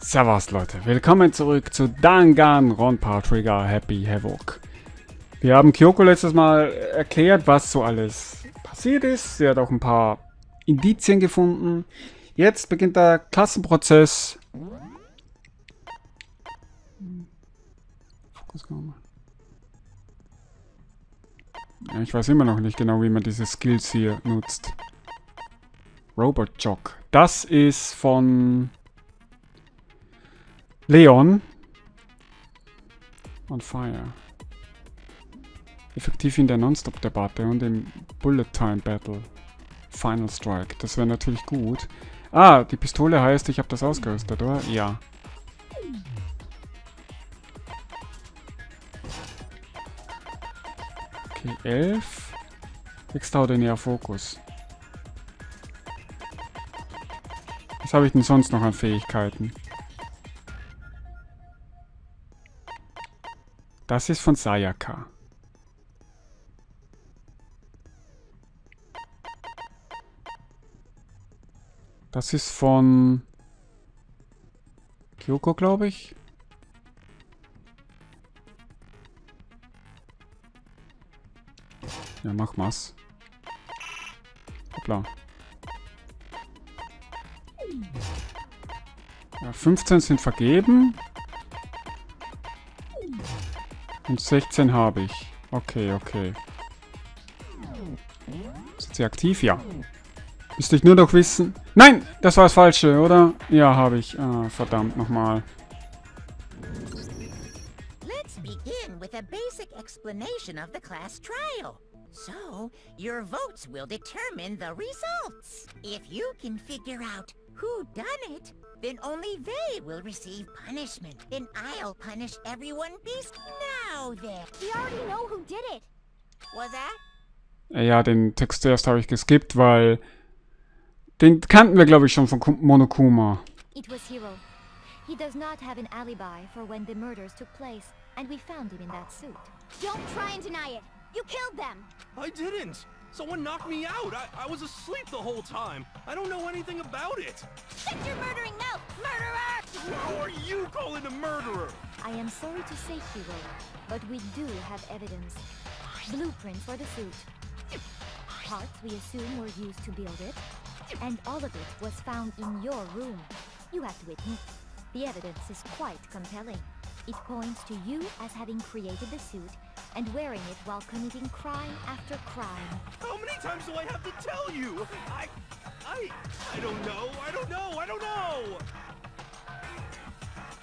Servus Leute, willkommen zurück zu Danganronpa Trigger Happy Havoc. Wir haben Kyoko letztes Mal erklärt, was so alles passiert ist. Sie hat auch ein paar Indizien gefunden. Jetzt beginnt der Klassenprozess. Ja, ich weiß immer noch nicht genau, wie man diese Skills hier nutzt. Robot Jog. Das ist von Leon. On Fire. Effektiv in der Non-Stop-Debatte und im Bullet-Time-Battle. Final Strike. Das wäre natürlich gut. Ah, die Pistole heißt, ich habe das ausgerüstet, oder? Ja. Okay, 11. Extraordinärer Fokus. Was habe ich denn sonst noch an Fähigkeiten? Das ist von Sayaka. Das ist von Kyoko, glaube ich. Ja, mach mal's. Hoppla. Ja, 15 sind vergeben. Und 16 habe ich. Okay, okay. Sind sie aktiv? Ja. Müsste ich nur noch wissen. Nein! Das war das Falsche, oder? Ja, habe ich. Ah, verdammt nochmal. Let's begin with a basic explanation of the class trial. So, your votes will determine the results. If you can figure out who done it, then only they will receive punishment. Then I'll punish everyone beast now then. We already know who did it. Was that? Ja, den Text zuerst habe ich geskippt, weil den kannten wir, glaube ich, schon von Monokuma. It was Hiro. He does not have an alibi for when the murders took place, and we found him in that suit. Don't try and deny it. You killed them. I didn't. Someone knocked me out. I was asleep the whole time. I don't know anything about it. Shut your murdering mouth, murderer! Who are you calling a murderer? I am sorry to say, Hiro, but we do have evidence. Blueprints for the suit. Parts we assume were used to build it. And all of it was found in your room. You have to admit, the evidence is quite compelling. It points to you as having created the suit and wearing it while committing crime after crime. How many times do I have to tell you? I don't know.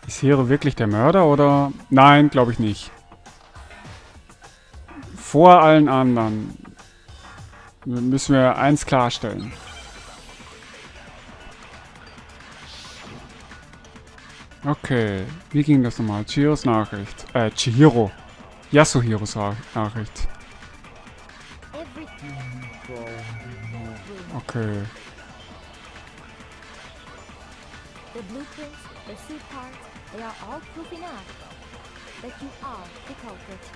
Ist Hiro wirklich der Mörder, oder? Nein, glaube ich nicht. Vor allen anderen müssen wir eins klarstellen. Okay, wie ging das nochmal? Chihiros Nachricht. Chihiro. Yasuhiros Nachricht. Okay. The blueprints, the suit parts, they are all proof enough that you are the culprit.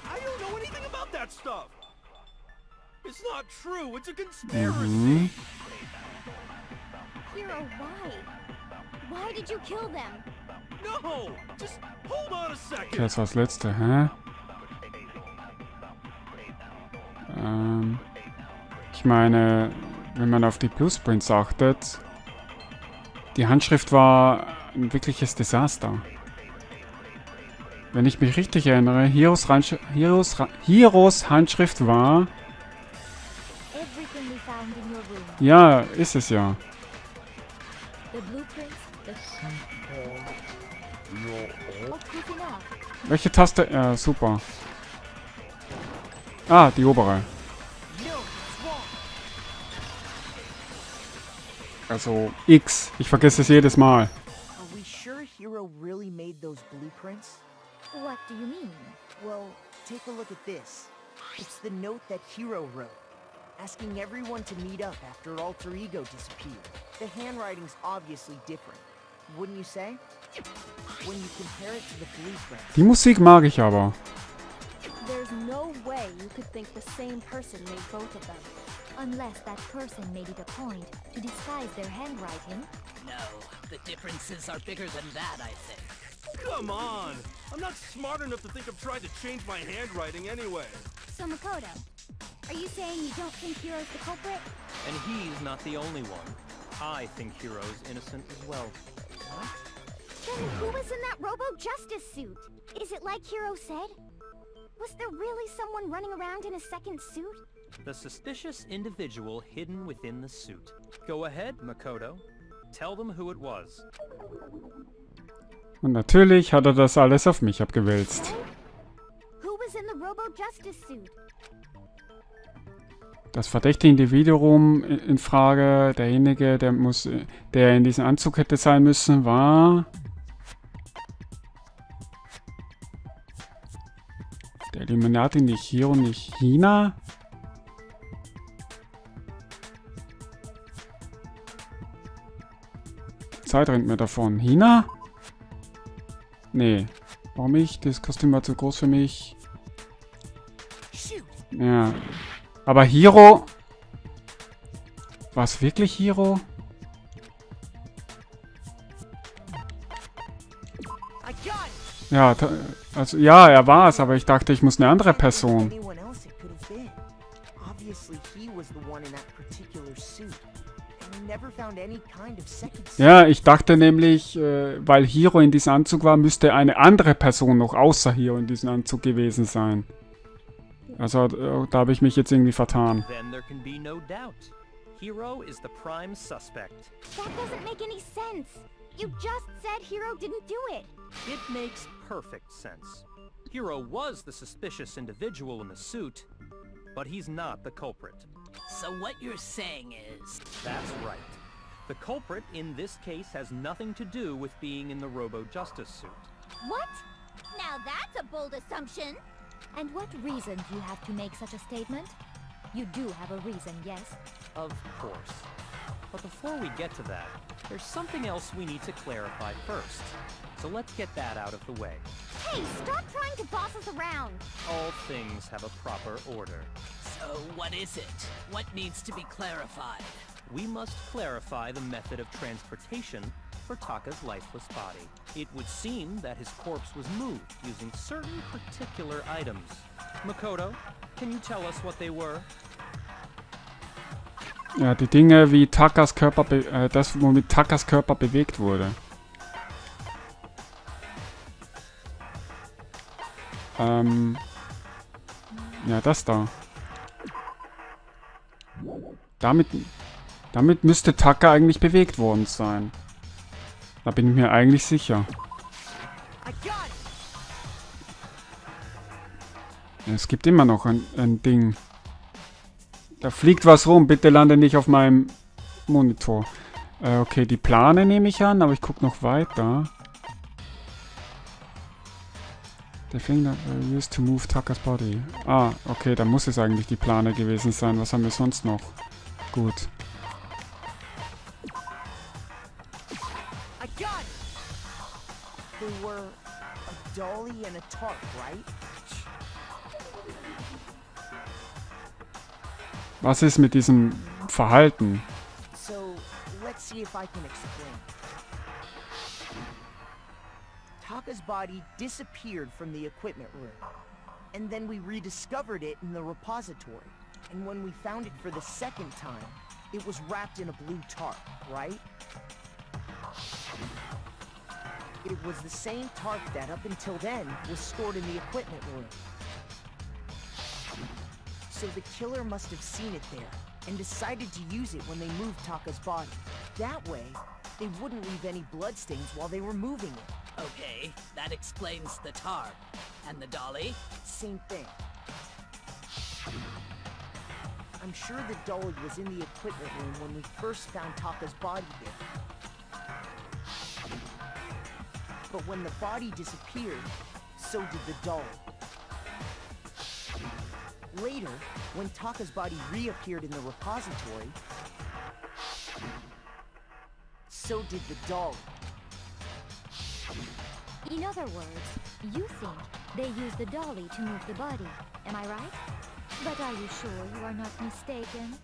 I don't know anything about that stuff. It's not true. It's a conspiracy. Hiro, why? Why did you kill them? No, just hold on a second. Okay, das war das letzte, hä? Ich meine, wenn man auf die Blueprints achtet, die Handschrift war ein wirkliches Desaster. Wenn ich mich richtig erinnere, Hiros Handschrift war... Everything we found in your room. Ja, ist es ja. The blueprints, all proof enough. Welche Taste? Super. Ah, die obere. Also X. Ich vergesse es jedes Mal. Are we sure Hiro really made those blueprints? What do you mean? Well, take a look at this. It's the note that Hiro wrote, asking everyone to meet up after Alter Ego disappeared. The handwriting's obviously different, wouldn't you say? When you compare it to the blueprints. Die Musik mag ich aber. There's no way you could think the same person made both of them. Unless that person made it a point to disguise their handwriting. No, the differences are bigger than that, I think. Come on! I'm not smart enough to think of trying to change my handwriting anyway. So Makoto, are you saying you don't think Hiro's the culprit? And he's not the only one. I think Hiro's innocent as well. Then who was in that Robo-Justice suit? Is it like Hiro said? Was there really someone running around in a second suit? The suspicious individual hidden within the suit. Go ahead, Makoto. Tell them who it was. Und natürlich hat er das alles auf mich abgewälzt. Who was in the Robo-Justice suit? Das verdächtige Individuum in Frage, derjenige, der in diesem Anzug hätte sein müssen, war der Illuminati, nicht Hiro, nicht Hina. Die Zeit rennt mir davon. Hina? Nee. Warum nicht? Das Kostüm war zu groß für mich. Ja. Aber Hiro... War es wirklich Hiro? Ja, also ja, er war es, aber ich dachte, ich muss eine andere Person. Anyone else it could have been. Obviously, he was the one in that particular suit. And we never found any kind of second suit. Ja, ich dachte nämlich, weil Hiro in diesem Anzug war, müsste eine andere Person noch außer Hiro in diesem Anzug gewesen sein. Also da habe ich mich jetzt irgendwie vertan. Then there can be no doubt. Hiro is the prime suspect. That doesn't make any sense. You just said Hiro didn't do it. It makes perfect sense. Hiro was the suspicious individual in the suit, but he's not the culprit. So what you're saying is... That's right. The culprit in this case has nothing to do with being in the Robo-Justice suit. What? Now that's a bold assumption. And what reason do you have to make such a statement? You do have a reason, yes? Of course. But before we get to that, there's something else we need to clarify first. So let's get that out of the way. Hey, stop trying to boss us around. All things have a proper order. So what is it? What needs to be clarified? We must clarify the method of transportation for Taka's lifeless body. It would seem that his corpse was moved using certain particular items. Makoto, can you tell us what they were? Ja, die Dinge, wie Takas Körper, das, womit Takas Körper bewegt wurde. Ja, das da. Damit müsste Taka eigentlich bewegt worden sein. Da bin ich mir eigentlich sicher. Es gibt immer noch ein Ding. Da fliegt was rum. Bitte lande nicht auf meinem Monitor. Okay, die Plane nehme ich an, aber ich gucke noch weiter. The thing that used to move Takas body. Ah, okay, da muss es eigentlich die Plane gewesen sein. Was haben wir sonst noch? Gut. They were a dolly and a tarp, right? Was ist mit diesem Verhalten? So, let's see if I can explain. Taka's body disappeared from the equipment room. And then we rediscovered it in the repository. And when we found it for the second time, it was wrapped in a blue tarp, right? It was the same tarp that, up until then, was stored in the equipment room. So the killer must have seen it there, and decided to use it when they moved Taka's body. That way, they wouldn't leave any bloodstains while they were moving it. Okay, that explains the tarp. And the dolly? Same thing. I'm sure the dolly was in the equipment room when we first found Taka's body there. But when the body disappeared, so did the dolly. Later, when Taka's body reappeared in the repository, so did the dolly. In other words, you think they used the dolly to move the body. Am I right? But are you sure you are not mistaken?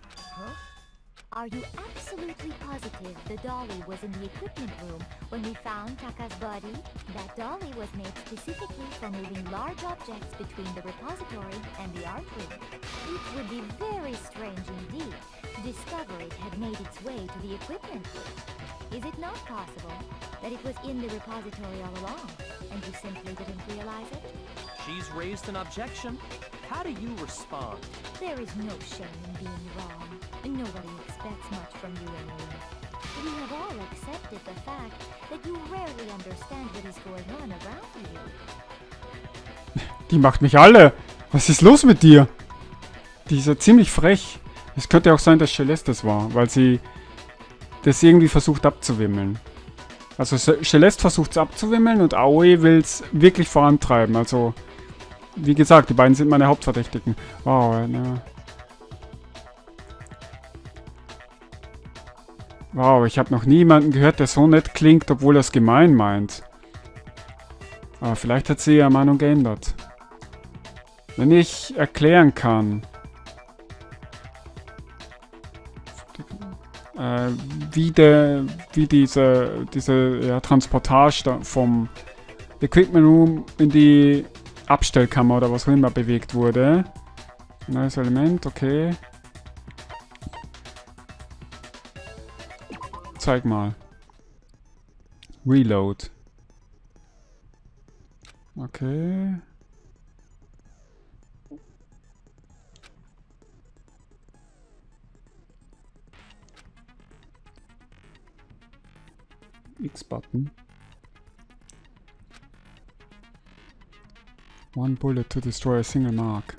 Are you absolutely positive the dolly was in the equipment room when we found Taka's body? That dolly was made specifically for moving large objects between the repository and the art room. It would be very strange indeed to discover it had made its way to the equipment room. Is it not possible that it was in the repository all along, and you simply didn't realize it? She's raised an objection. How do you respond? There is no shame in being wrong. Nobody expects much from you anyway. We have all accepted the fact that you rarely understand what is going on around you. Die macht mich alle. Was ist los mit dir? Die ist ja ziemlich frech. Es könnte auch sein, dass Celeste es war, weil sie das irgendwie versucht abzuwimmeln. Also Celeste versucht es abzuwimmeln und Aoi will es wirklich vorantreiben. Also, wie gesagt, die beiden sind meine Hauptverdächtigen. Wow, ne. Wow, ich habe noch niemanden gehört, der so nett klingt, obwohl er es gemein meint. Aber vielleicht hat sie ihre Meinung geändert. Wenn ich erklären kann, wie diese Transportage vom Equipment Room in die Abstellkammer oder was auch immer bewegt wurde. Neues Element, okay. Zeig mal. Reload. Okay. X-Button. One bullet to destroy a single mark.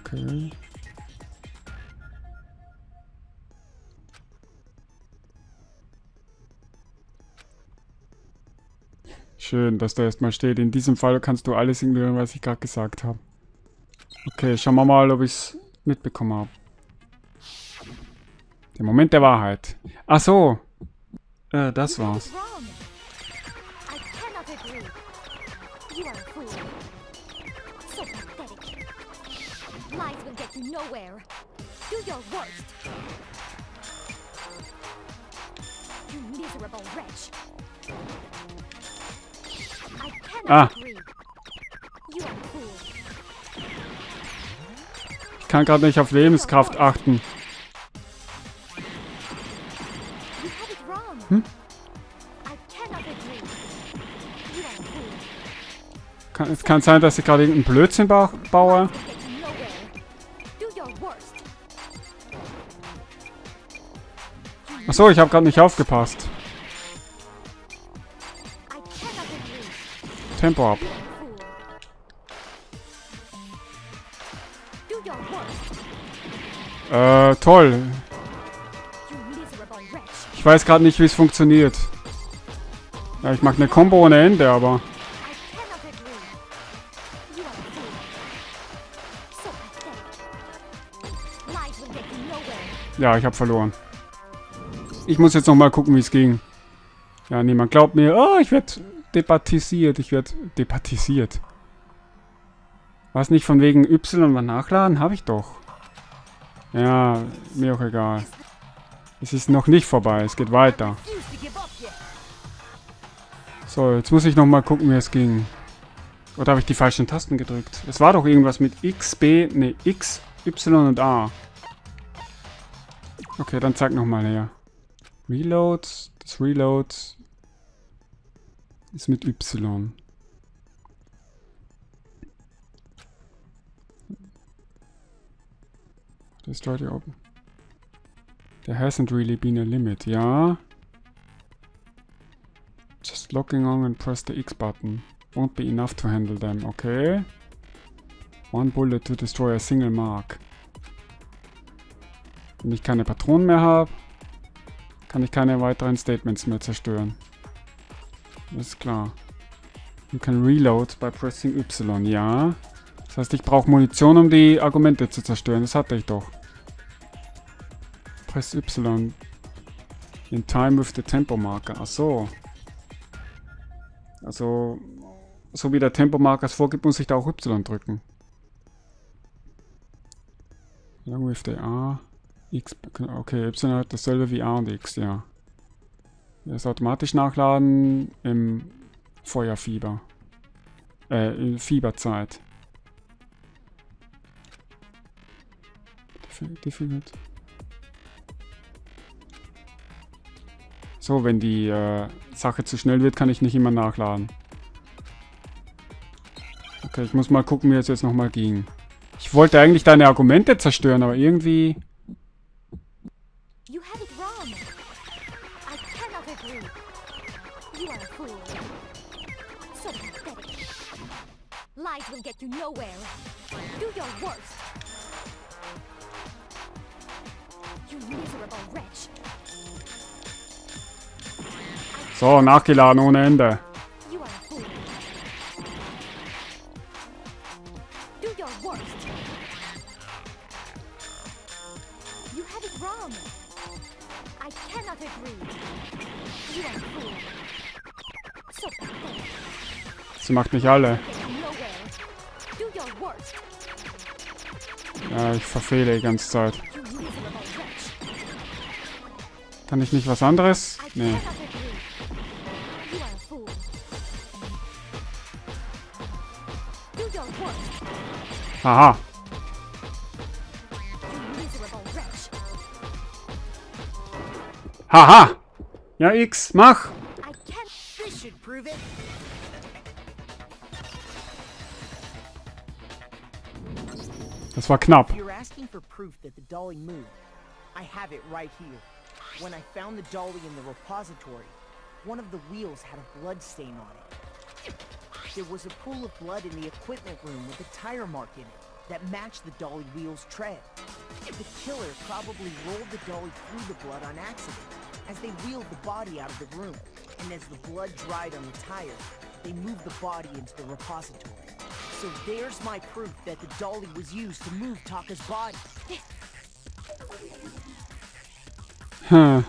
Okay. Schön, dass da erstmal steht. In diesem Fall kannst du alles ignorieren, was ich gerade gesagt habe. Okay, schauen wir mal, ob ich es mitbekommen habe. Der Moment der Wahrheit. Ach so. Das war's. Lies will get you nowhere. Do your worst. You miserable wretch. I cannot agree. You are a fool. Ich kann gerade nicht auf Lebenskraft achten. You have it wrong. Hm? I cannot agree. You are a fool. Es kann sein, dass ich gerade irgendeinen Blödsinn baue. Achso, ich habe gerade nicht aufgepasst. Tempo ab. Toll. Ich weiß gerade nicht, wie es funktioniert. Ja, ich mache eine Combo ohne Ende, aber... Ja, ich habe verloren. Ich muss jetzt noch mal gucken, wie es ging. Ja, niemand glaubt mir. Oh, ich werde debattisiert. Ich werde debattisiert. Was nicht von wegen Y mal nachladen? Habe ich doch. Ja, mir auch egal. Es ist noch nicht vorbei. Es geht weiter. So, jetzt muss ich noch mal gucken, wie es ging. Oder habe ich die falschen Tasten gedrückt? Es war doch irgendwas mit X, B, ne, X, Y und A. Okay, dann zeig noch mal her. Reload, das Reload ist mit Y. Destroy the open. There hasn't really been a limit, ja. Just locking on and press the X button. Won't be enough to handle them, okay. One bullet to destroy a single mark. Wenn ich keine Patronen mehr habe, kann ich keine weiteren Statements mehr zerstören. Das ist klar. You can reload by pressing Y. Ja. Das heißt, ich brauche Munition, um die Argumente zu zerstören. Das hatte ich doch. Press Y. In time with the Tempomarker. Ach so. Also, so wie der Tempomarker es vorgibt, muss ich da auch Y drücken. Along with the A. X. Okay, Y hat dasselbe wie A und X, ja. Das automatisch nachladen im Feuerfieber. In Fieberzeit. Difficult. So, wenn die Sache zu schnell wird, kann ich nicht immer nachladen. Okay, ich muss mal gucken, wie es jetzt nochmal ging. Ich wollte eigentlich deine Argumente zerstören, aber irgendwie... You have it wrong. I cannot agree. You are a fool. So pathetic. Lies will get you nowhere. Do your worst. You miserable wretch. So, nachgeladen ohne Ende. You are a fool. Do your worst. You have it wrong. I cannot agree. You are a fool. So pathetic. Sie macht nicht alle. Get you nowhere. Do your worst. Ja, ich verfehle die ganze Zeit. You miserable wretch. Kann ich nicht was anderes? I Nee. cannot agree. You are a fool. Do your worst. Haha. You miserable wretch. Haha. Ja, X, mach. I can't. This should prove it. Das war knapp. If you're asking for proof that the dolly moved, I have it right here. When I found the dolly in the repository, one of the wheels had a blood stain on it. There was a pool of blood in the equipment room with a tire mark in it that matched the dolly wheel's tread. The killer probably rolled the dolly through the blood on accident as they wheeled the body out of the room. And as the blood dried on the tire, they moved the body into the repository. So there's my proof that the dolly was used to move Taka's body. Hm.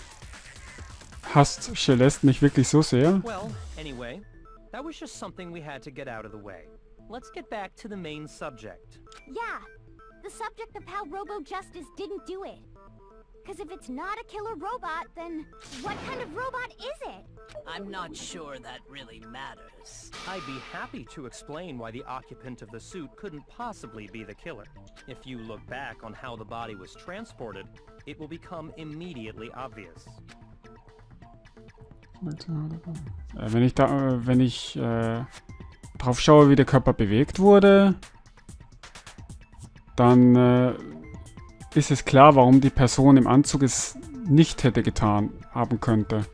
Hasst Celeste mich wirklich so sehr? Well, anyway, that was just something we had to get out of the way. Let's get back to the main subject. Yeah, the subject of how Robo-Justice didn't do it. Because if it's not a killer robot, then what kind of robot is it? I'm not sure that really matters. I'd be happy to explain why the occupant of the suit couldn't possibly be the killer. If you look back on how the body was transported, it will become immediately obvious. Wenn ich drauf schaue, wie der Körper bewegt wurde, dann ist es klar, warum die Person im Anzug es nicht hätte getan haben könnte.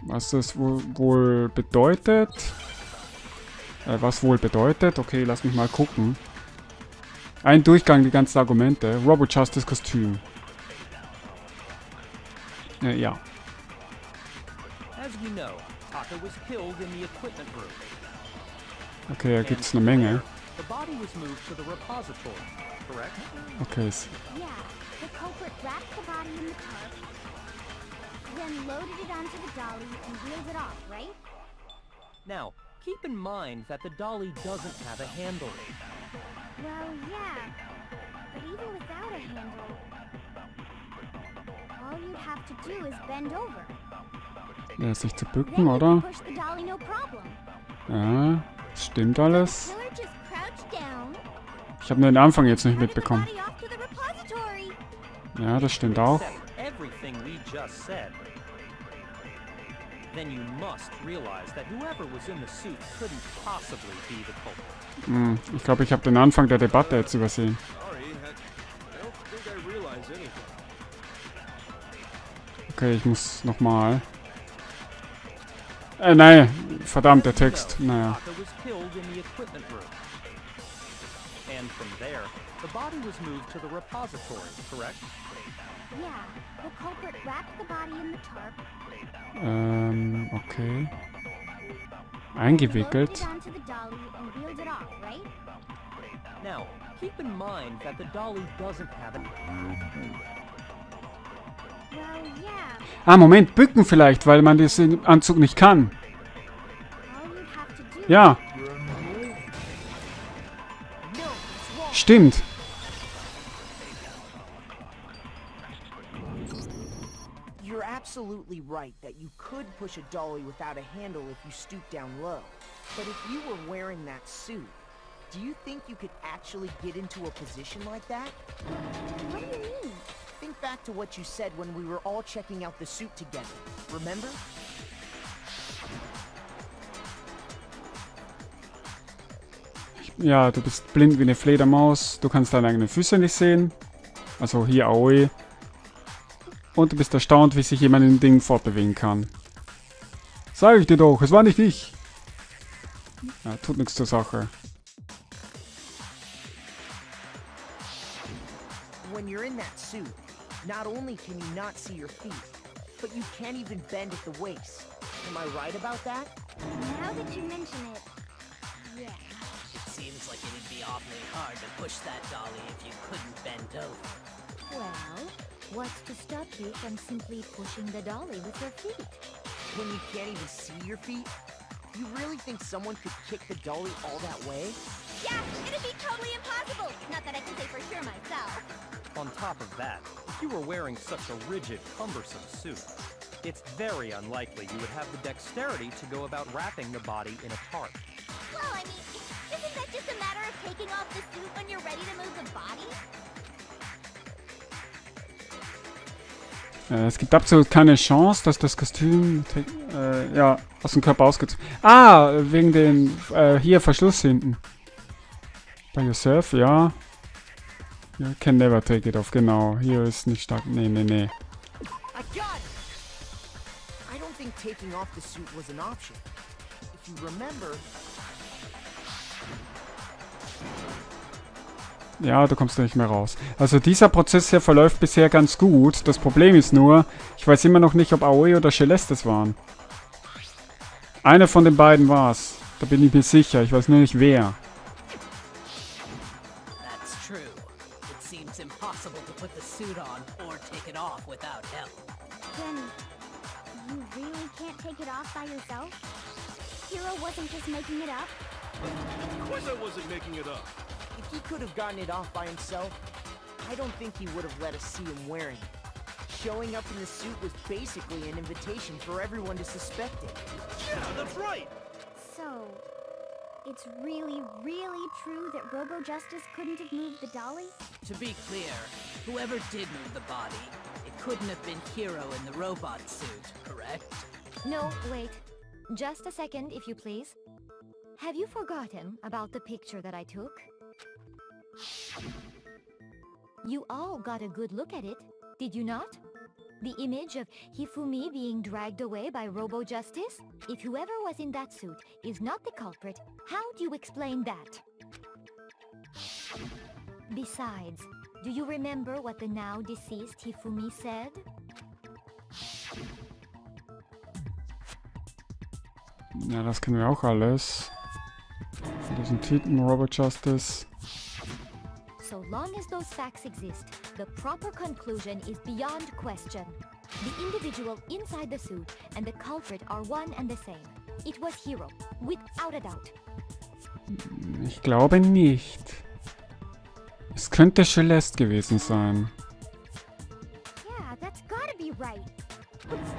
Was das wohl bedeutet? Was wohl bedeutet? Okay, lass mich mal gucken. Ein Durchgang, die ganzen Argumente. Robo-Justice Kostüm. Ja. As you know, Taka was killed in the equipment room. Okay, da gibt es eine Menge. The body was moved to the repository, correct? Okay. Yeah, the culprit wrapped the body in the tarp, then loaded it onto the dolly and wheeled it off, right? Now, keep in mind that the dolly doesn't have a handle. Well, yeah, but even without a handle, all you'd have to do is bend over. Ja, sich zu bücken, Then you oder? can push the dolly, no problem. Ja, stimmt alles. Killer just crouched down, Ich habe nur den Anfang jetzt nicht carted the mitbekommen. body off to the repository. Ja, das stimmt auch. Except everything we just said. Then you must realize that whoever was in the suit couldn't possibly be the culprit. Ich glaube, ich habe den Anfang der Debatte jetzt übersehen. Sorry, I don't think I realize anything. Okay, ich muss nochmal. Nein, verdammt, der Text. Naja. Taka was killed in the equipment room. And from there, the body was moved to the repository, correct? Yeah, the culprit wrapped the body in the tarp, Okay. loaded Eingewickelt. it onto the dolly, and wheeled it off, right? Now, keep in mind that the dolly doesn't have an... Well, yeah. Ah, Moment, bücken vielleicht, weil man das im Anzug nicht kann. All you'd have to do Ja. Stimmt. You're absolutely right that you could push a dolly without a handle if you stoop down low. But if you were wearing that suit, do you think you could actually get into a position like that? What do you mean? Think back to what you said when we were all checking out the suit together. Remember? Ja, du bist blind wie eine Fledermaus. Du kannst deine eigenen Füße nicht sehen. Also hier Aoi. Und du bist erstaunt, wie sich jemand in dem Ding fortbewegen kann. Sag ich dir doch, es war nicht ich. Ja, tut nichts zur Sache. When you're in that suit, not only can you not see your feet, but you can't even bend at the waist. Am I right about that? Now that you mention it, yeah. It seems like it'd be awfully hard to push that dolly if you couldn't bend over. Well, what's to stop you from simply pushing the dolly with your feet? When you can't even see your feet? You really think someone could kick the dolly all that way? Yeah, it'd be totally impossible. Not that I can say for sure myself. On top of that, if you were wearing such a rigid, cumbersome suit, it's very unlikely you would have the dexterity to go about wrapping the body in a tarp. Well, I mean, isn't that just a matter of taking off the suit when you're ready to move the body? Es gibt absolut keine Chance, dass das Kostüm ja, aus dem Körper ausgezogen. Ah, wegen dem hier Verschluss hinten. By yourself, ja. You can never take it off, genau. Hier ist nicht stark. Nee. I got it! I don't think taking off the suit was an option. If you remember... Ja, du kommst nicht mehr raus. Also dieser Prozess hier verläuft bisher ganz gut. Das Problem ist nur, ich weiß immer noch nicht, ob Aoi oder Celeste es waren. Einer von den beiden war es. Da bin ich mir sicher. Ich weiß nur nicht wer. That's true. It seems impossible to put the suit on or take it off without help. Then, you really can't take it off by yourself? Hero wasn't just making it up? Of course I wasn't making it up. If he could have gotten it off by himself, I don't think he would have let us see him wearing it. Showing up in the suit was basically an invitation for everyone to suspect it. Yeah, that's right. So, it's really, really true that Robo Justice couldn't have moved the dolly? To be clear, whoever did move the body, it couldn't have been Hero in the robot suit, correct? No, wait. Just a second, if you please. Have you forgotten about the picture that I took? You all got a good look at it, did you not? The image of Hifumi being dragged away by Robo Justice? If whoever was in that suit is not the culprit, how do you explain that? Besides, do you remember what the now deceased Hifumi said? Ja, das kennen wir auch alles. Von diesen Tweeten, Robot Justice. So long as those facts exist, the proper conclusion is beyond question. The individual inside the suit and the culprit are one and the same. It was Hero, without a doubt. Ich glaube nicht. Es könnte Celeste gewesen sein. Yeah, that's gotta be right.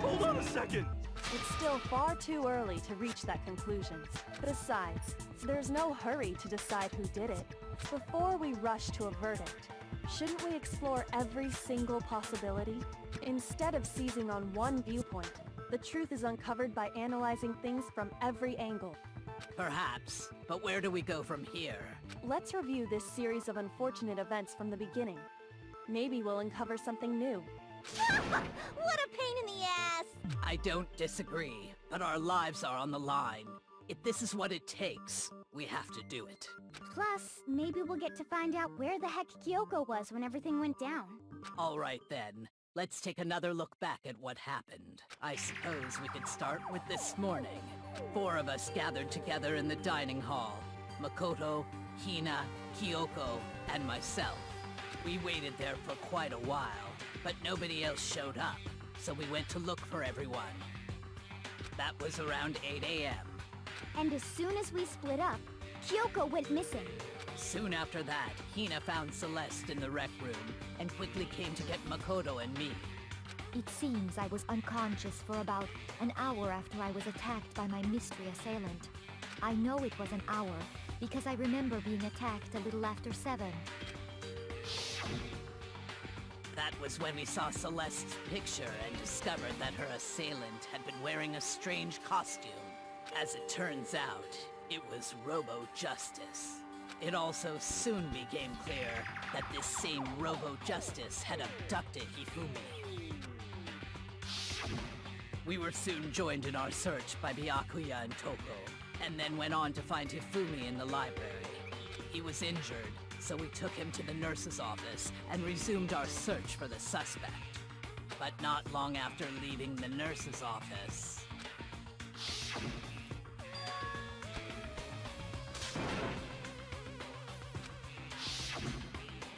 Hold on a second. It's still far too early to reach that conclusion. Besides, there's no hurry to decide who did it. Before we rush to a verdict, shouldn't we explore every single possibility? Instead of seizing on one viewpoint, the truth is uncovered by analyzing things from every angle. Perhaps, but where do we go from here? Let's review this series of unfortunate events from the beginning. Maybe we'll uncover something new. What a pain in the ass! I don't disagree, but our lives are on the line. If this is what it takes, We have to do it. Plus, maybe we'll get to find out where the heck Kyoko was when everything went down. All right then. Let's take another look back at what happened. I suppose we could start with this morning. 4 of us gathered together in the dining hall. Makoto, Hina, Kyoko, and myself. We waited there for quite a while, but nobody else showed up, so we went to look for everyone. That was around 8 a.m. And as soon as we split up, Kyoko went missing. Soon after that, Hina found Celeste in the rec room and quickly came to get Makoto and me. It seems I was unconscious for about an hour after I was attacked by my mystery assailant. I know it was an hour because I remember being attacked a little after 7. That was when we saw Celeste's picture and discovered that her assailant had been wearing a strange costume. As it turns out, it was Robo-Justice. It also soon became clear that this same Robo-Justice had abducted Hifumi. We were soon joined in our search by Byakuya and Toko, and then went on to find Hifumi in the library. He was injured, so we took him to the nurse's office and resumed our search for the suspect. But not long after leaving the nurse's office...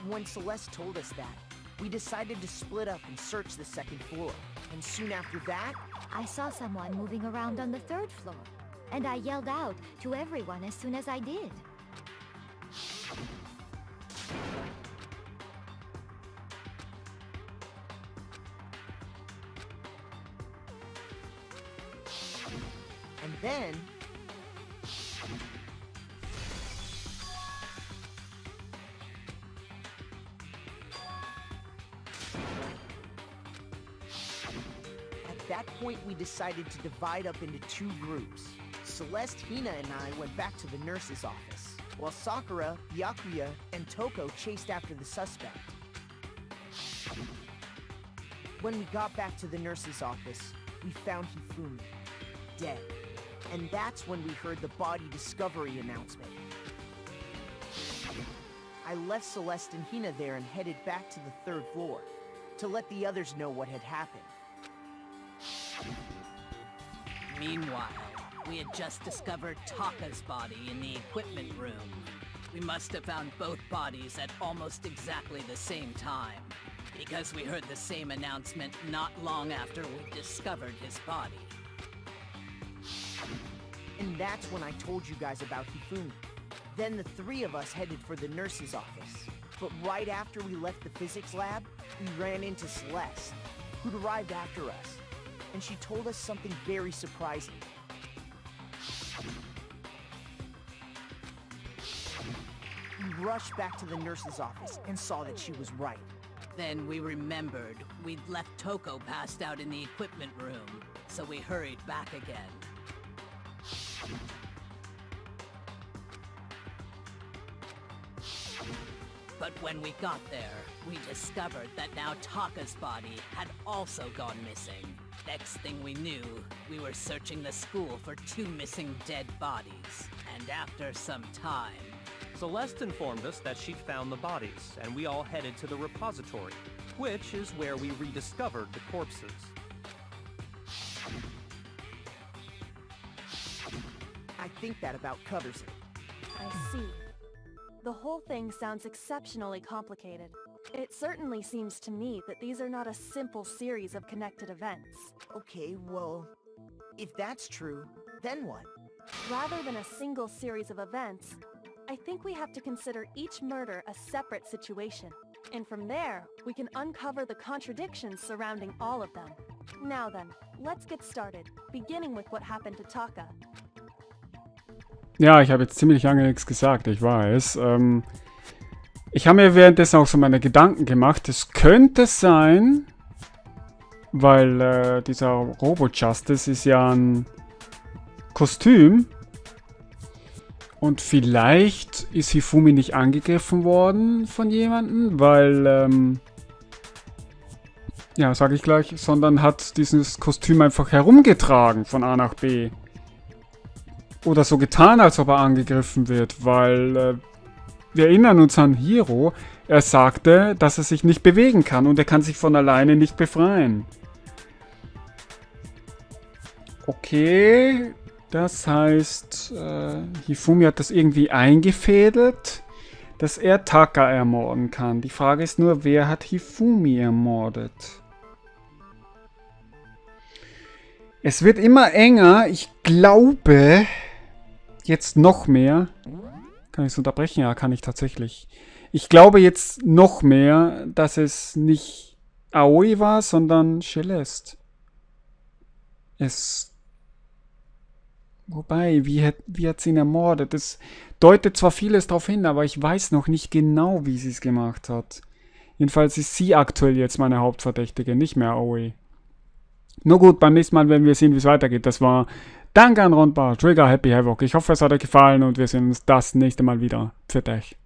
When Celeste told us that, we decided to split up and search the 2nd floor. And soon after that, I saw someone moving around on the 3rd floor, and I yelled out to everyone as soon as I did. and then... At that point, we decided to divide up into 2 groups. Celeste, Hina, and I went back to the nurse's office, while Sakura, Byakuya, and Toko chased after the suspect. When we got back to the nurse's office, we found Hifumi, dead. And that's when we heard the body discovery announcement. I left Celeste and Hina there and headed back to the 3rd floor, to let the others know what had happened. Meanwhile, we had just discovered Taka's body in the equipment room. We must have found both bodies at almost exactly the same time, because we heard the same announcement not long after we discovered his body. And that's when I told you guys about Hifumi. Then the 3 of us headed for the nurse's office. But right after we left the physics lab, we ran into Celeste, who'd arrived after us. And she told us something very surprising. We rushed back to the nurse's office and saw that she was right. Then we remembered we'd left Toko passed out in the equipment room, so we hurried back again. But when we got there, we discovered that now Taka's body had also gone missing. Next thing we knew, we were searching the school for 2 missing dead bodies. And after some time... Celeste informed us that she'd found the bodies, and we all headed to the repository, which is where we rediscovered the corpses. I think that about covers it. I see. The whole thing sounds exceptionally complicated. It certainly seems to me that these are not a simple series of connected events. Okay, well, if that's true, then what? Rather than a single series of events, I think we have to consider each murder a separate situation. And from there, we can uncover the contradictions surrounding all of them. Now then, let's get started, beginning with what happened to Taka. Ja, ich habe jetzt ziemlich lange nichts gesagt, ich weiß. Ich habe mir währenddessen auch so meine Gedanken gemacht. Es könnte sein, weil dieser Robo-Justice ist ja ein Kostüm. Und vielleicht ist Hifumi nicht angegriffen worden von jemandem, weil, ja, sage ich gleich, sondern hat dieses Kostüm einfach herumgetragen von A nach B. oder so getan, als ob er angegriffen wird, weil wir erinnern uns an Hiro. Er sagte, dass er sich nicht bewegen kann und er kann sich von alleine nicht befreien. Okay, das heißt, Hifumi hat das irgendwie eingefädelt, dass er Taka ermorden kann. Die Frage ist nur, wer hat Hifumi ermordet? Es wird immer enger. Ich glaube, jetzt noch mehr. Kann ich es unterbrechen? Ja, kann ich tatsächlich. Ich glaube jetzt noch mehr, dass es nicht Aoi war, sondern Celeste. Wobei, wie hat sie ihn ermordet? Das deutet zwar vieles darauf hin, aber ich weiß noch nicht genau, wie sie es gemacht hat. Jedenfalls ist sie aktuell jetzt meine Hauptverdächtige, nicht mehr Aoi. Nur gut, beim nächsten Mal werden wir sehen, wie es weitergeht. Das war Danganronpa, Trigger Happy Havoc. Ich hoffe, es hat euch gefallen und wir sehen uns das nächste Mal wieder. Pfiat euch.